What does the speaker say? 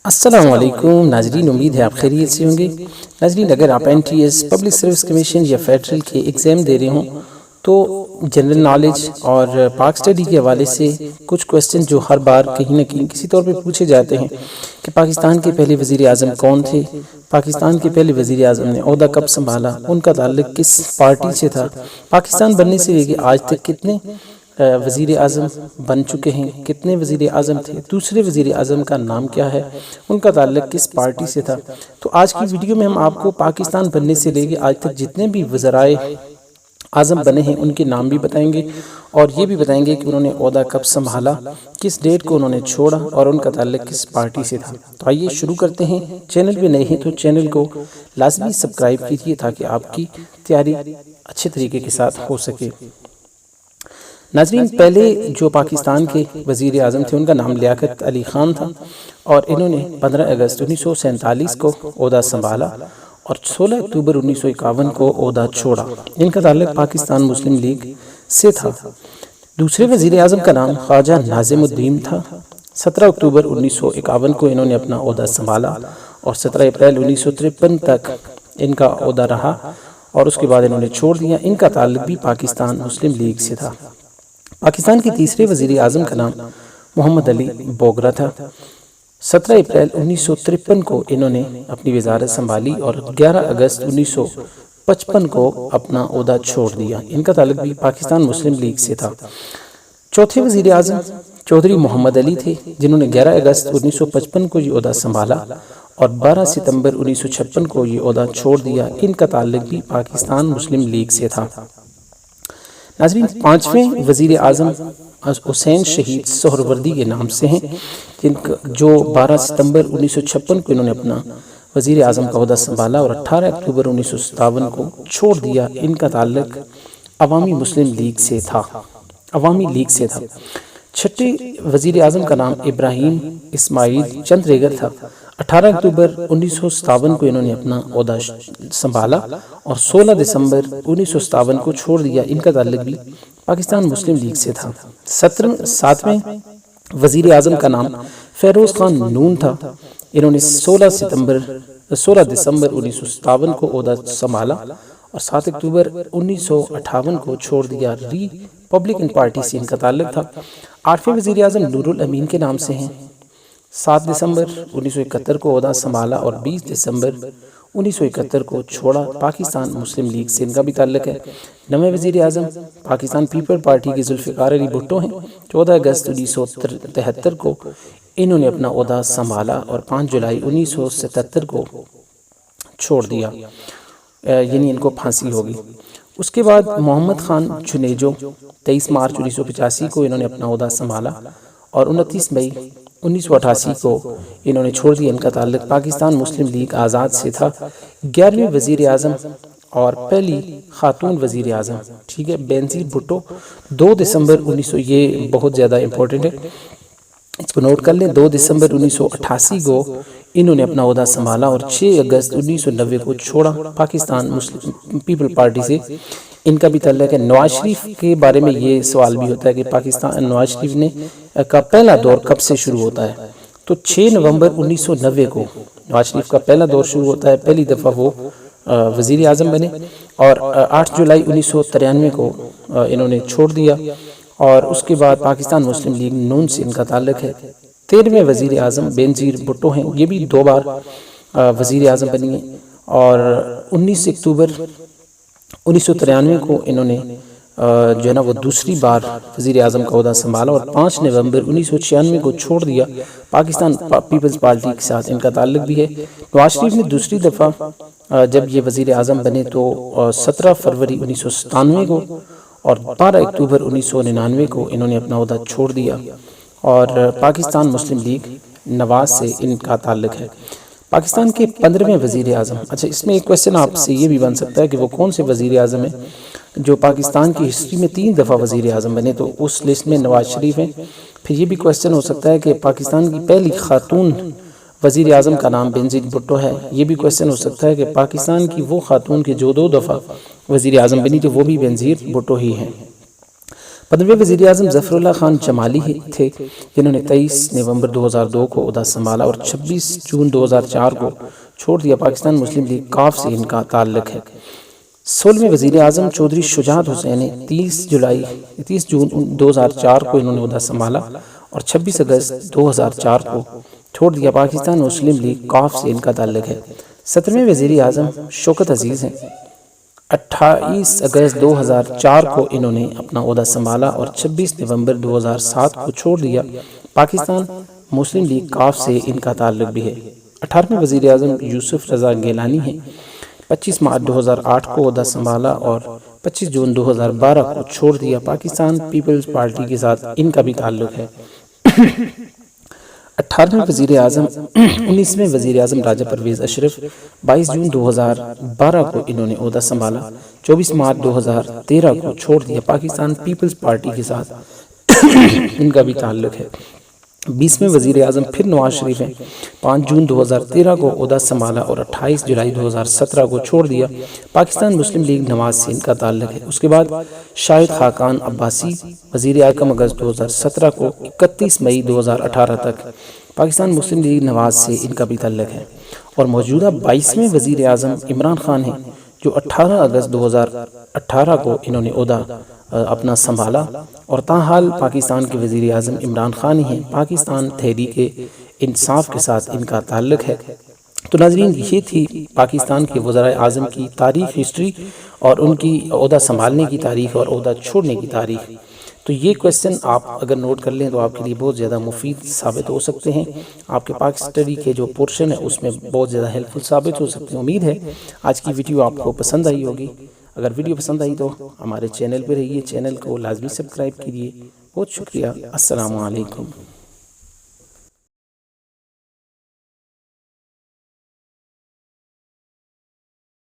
السلام علیکم ناظرین، امید ہے آپ خیریت سے ہوں گے۔ ناظرین، اگر آپ NTA پبلک سروس کمیشن یا فیڈرل کے ایگزام دے رہے ہوں تو جنرل نالج اور پاک سٹڈی کے حوالے سے کچھ کوسچن جو ہر بار کہیں نہ کہیں کسی طور پہ پوچھے جاتے ہیں کہ پاکستان کے پہلے وزیر اعظم کون تھے، پاکستان کے پہلے وزیر اعظم نے عہدہ کب سنبھالا، ان کا تعلق کس پارٹی سے تھا، پاکستان بننے سے لے کے آج تک کتنے وزیر اعظم بن چکے ہیں، کتنے وزیر اعظم تھے، دوسرے وزیر اعظم کا نام کیا ہے، ان کا تعلق کس پارٹی سے تھا۔ تو آج کی ویڈیو میں ہم آپ کو پاکستان بننے سے لے کے آج تک جتنے بھی وزرائے اعظم بنے ہیں ان کے نام بھی بتائیں گے، اور یہ بھی بتائیں گے کہ انہوں نے عہدہ کب سنبھالا، کس ڈیٹ کو انہوں نے چھوڑا اور ان کا تعلق کس پارٹی سے تھا۔ تو آئیے شروع کرتے ہیں۔ چینل پہ نئے ہیں تو چینل کو لازمی سبسکرائب کیجیے تاکہ آپ کی تیاری اچھے طریقے کے ساتھ ہو سکے۔ ناظرین، پہلے جو پاکستان کے وزیر اعظم تھے ان کا نام لیاقت علی خان تھا، اور انہوں نے 15 اگست 1947 کو عہدہ سنبھالا اور 16 اکتوبر 1951 کو عہدہ چھوڑا۔ ان کا تعلق پاکستان مسلم لیگ سے تھا۔ دوسرے وزیر اعظم کا نام خواجہ ناظم الدین تھا۔ 17 اکتوبر 1951 کو انہوں نے اپنا عہدہ سنبھالا اور 17 اپریل 1953 تک ان کا عہدہ رہا اور اس کے بعد انہوں نے چھوڑ دیا۔ ان کا تعلق بھی پاکستان مسلم لیگ سے تھا۔ پاکستان کے تیسرے وزیر اعظم کا نام محمد علی بوگرا تھا۔ 17 اپریل 1953 کو انہوں نے اپنی وزارت سنبھالی اور 11 اگست 1955 کو اپنا عہدہ چھوڑ دیا۔ ان کا تعلق بھی پاکستان مسلم لیگ سے تھا۔ چوتھے وزیر اعظم چودھری محمد علی تھے، جنہوں نے 11 اگست 1955 کو یہ عہدہ سنبھالا اور 12 ستمبر 1956 کو یہ عہدہ چھوڑ دیا۔ ان کا تعلق بھی پاکستان مسلم لیگ سے تھا۔ ناظرین، پانچویں وزیر اعظم حسین شہید سہروردی کے نام سے ہیں، جو 12 ستمبر 1956 کو انہوں نے اپنا وزیر اعظم کا عہدہ سنبھالا اور 18 اکتوبر 1957 کو چھوڑ دیا۔ ان کا تعلق عوامی مسلم لیگ سے تھا۔ عوامی لیگ سے تھا۔ چھٹے وزیر اعظم کا نام ابراہیم اسماعیل چندریگر تھا۔ 18 اکتوبر 1957 کو انہوں نے اپنا عہدہ سنبھالا اور 16 دسمبر 1957 کو چھوڑ دیا۔ ان کا تعلق بھی پاکستان مسلم لیگ سے تھا۔ ساتویں وزیر اعظم کا نام فیروز خان نون تھا۔ انہوں نے 16 دسمبر 1957 کو عہدہ سنبھالا اور 7 اکتوبر 1958 کو چھوڑ دیا۔ ریپبلکن پارٹی سے ان کا تعلق تھا۔ آٹھویں وزیر اعظم نور الامین کے نام سے ہیں۔ 7 دسمبر 1971 کو عہدہ سنبھالا اور 20 دسمبر 1971 کو چھوڑا۔ پاکستان مسلم لیگ سے ان کا بھی تعلق ہے۔ 9ویں وزیر اعظم پاکستان پیپل پارٹی کے ذوالفقار علی بھٹو ہیں۔ 14 اگست 1973 کو انہوں نے اپنا عہدہ سنبھالا اور 5 جولائی 1977 کو چھوڑ دیا، یعنی ان کو پھانسی ہوگی۔ اس کے بعد محمد خان جنیجو 23 مارچ 1985 کو انہوں نے اپنا عہدہ سنبھالا اور 29 مئی 1988 کو انہوں نے چھوڑ دیا۔ ان کا تعلق پاکستان مسلم لیگ آزاد سے تھا۔ 11ویں وزیر اعظم اور پہلی خاتون وزیر اعظم، ٹھیک ہے، بینظیر بھٹو 2 دسمبر 1900، یہ بہت زیادہ امپورٹنٹ ہے، اس کو نوٹ کر لیں۔ 2 دسمبر 1988 کو انہوں نے اپنا عہدہ سنبھالا اور 6 اگست 1990 کو چھوڑا۔ پاکستان مسلم پیپل پارٹی سے ان کا بھی تعلق ہے۔ نواز شریف کے بارے میں یہ سوال بھی ہوتا ہے کہ پاکستان نواز شریف نے کا پہلا دور کب سے شروع ہوتا ہے، تو 6 نومبر 1990 کو نواز شریف کا پہلا دور شروع ہوتا ہے۔ پہلی دفعہ وہ وزیر اعظم بنے اور 8 جولائی 1993 کو انہوں نے چھوڑ دیا، اور اس کے بعد پاکستان مسلم لیگ نون سے ان کا تعلق ہے۔ 13ویں وزیر اعظم بینظیر بھٹو ہیں، یہ بھی 2 بار وزیر اعظم بنی ہیں، اور 19 اکتوبر 1993 کو انہوں نے جو ہے نا وہ دوسری بار وزیر اعظم کا عہدہ سنبھالا اور 5 نومبر 1996 کو چھوڑ دیا۔ پاکستان پیپلز پارٹی کے ساتھ ان کا تعلق بھی ہے۔ نواز شریف نے دوسری دفعہ جب یہ وزیر اعظم بنے تو 17 فروری 1997 کو اور 12 اکتوبر 1999 کو انہوں نے اپنا عہدہ چھوڑ دیا، اور پاکستان مسلم لیگ نواز سے ان کا تعلق ہے۔ پاکستان کے 15ویں وزیر اعظم، اچھا اس میں ایک کویسچن آپ سے یہ بھی بن سکتا ہے کہ وہ کون سے وزیر اعظم ہیں جو پاکستان کی ہسٹری میں 3 دفعہ وزیر اعظم بنے، تو اس لسٹ میں نواز شریف ہیں۔ پھر یہ بھی کویسچن ہو سکتا ہے کہ پاکستان کی پہلی خاتون وزیر اعظم کا نام بینظیر بھٹو ہے۔ یہ بھی کویسچن ہو سکتا ہے کہ پاکستان کی وہ خاتون کے جو 2 دفعہ وزیر اعظم بنی تو وہ بھی بینظیر بھٹو ہی ہیں۔ 15ویں وزیر اعظم ظفر اللہ خان جمالی تھے جنہوں نے 23 نومبر 2002 کو عہدہ سنبھالا اور 26 جون 2004 کو چھوڑ دیا۔ پاکستان مسلم لیگ کاف سے ان کا تعلق ہے۔ 16ویں وزیر اعظم چودھری شجاعت حسین نے 30 جون 2004 کو انہوں نے عہدہ سنبھالا اور 26 اگست 2004 کو چھوڑ دیا۔ پاکستان مسلم لیگ کاف سے ان کا تعلق ہے۔ 17ویں وزیر اعظم شوکت عزیز ہیں۔ 28 اگست 2004 کو انہوں نے اپنا عہدہ سنبھالا اور 26 نومبر 2007 کو چھوڑ دیا۔ پاکستان مسلم لیگ کاف سے ان کا تعلق بھی ہے۔ 18ویں وزیر اعظم یوسف رضا گیلانی ہیں۔ 25 مارچ 2008 کو عہدہ سنبھالا اور 25 جون 2012 کو چھوڑ دیا۔ پاکستان پیپلز پارٹی کے ساتھ ان کا بھی تعلق ہے۔ 18ویں وزیر اعظم 19ویں وزیر اعظم راجہ پرویز اشرف 22 جون 2012 کو انہوں نے عہدہ سنبھالا، 24 مارچ 2013 کو چھوڑ دیا۔ پاکستان پیپلز پارٹی کے ساتھ ان کا بھی تعلق ہے۔ 20ویں وزیر اعظم پھر نواز شریف ہیں۔ 5 جون 2013 کو عہدہ سنبھالا اور 28 جولائی 2017 کو چھوڑ دیا۔ پاکستان مسلم لیگ نواز سے ان کا تعلق ہے۔ اس کے بعد شاہد خاقان عباسی وزیر اعظم اگست 2017 کو 31 مئی 2018 تک پاکستان مسلم لیگ نواز سے ان کا بھی تعلق ہے۔ اور موجودہ 22ویں وزیر اعظم عمران خان ہیں جو 18 اگست 2018 کو انہوں نے عہدہ اپنا سنبھالا اور تاحال پاکستان کے وزیر اعظم عمران خان ہی ہیں۔ پاکستان تحریک انصاف کے ساتھ ان کا تعلق ہے۔ تو ناظرین، یہ تھی پاکستان کے وزرائے اعظم کی تاریخ، ہسٹری اور ان کی عہدہ سنبھالنے کی تاریخ اور عہدہ چھوڑنے کی تاریخ۔ تو یہ کویسچن آپ اگر نوٹ کر لیں تو آپ کے لیے بہت زیادہ مفید ثابت ہو سکتے ہیں۔ آپ کے پاک اسٹڈی کے جو پورشن ہے اس میں بہت زیادہ ہیلپ فل ثابت ہو سکتے ہیں۔ امید ہے آج کی ویڈیو آپ کو پسند آئی ہوگی۔ اگر ویڈیو پسند آئی تو ہمارے چینل پہ رہیے، چینل کو لازمی سبسکرائب کیجیے۔ بہت شکریہ۔ السلام علیکم۔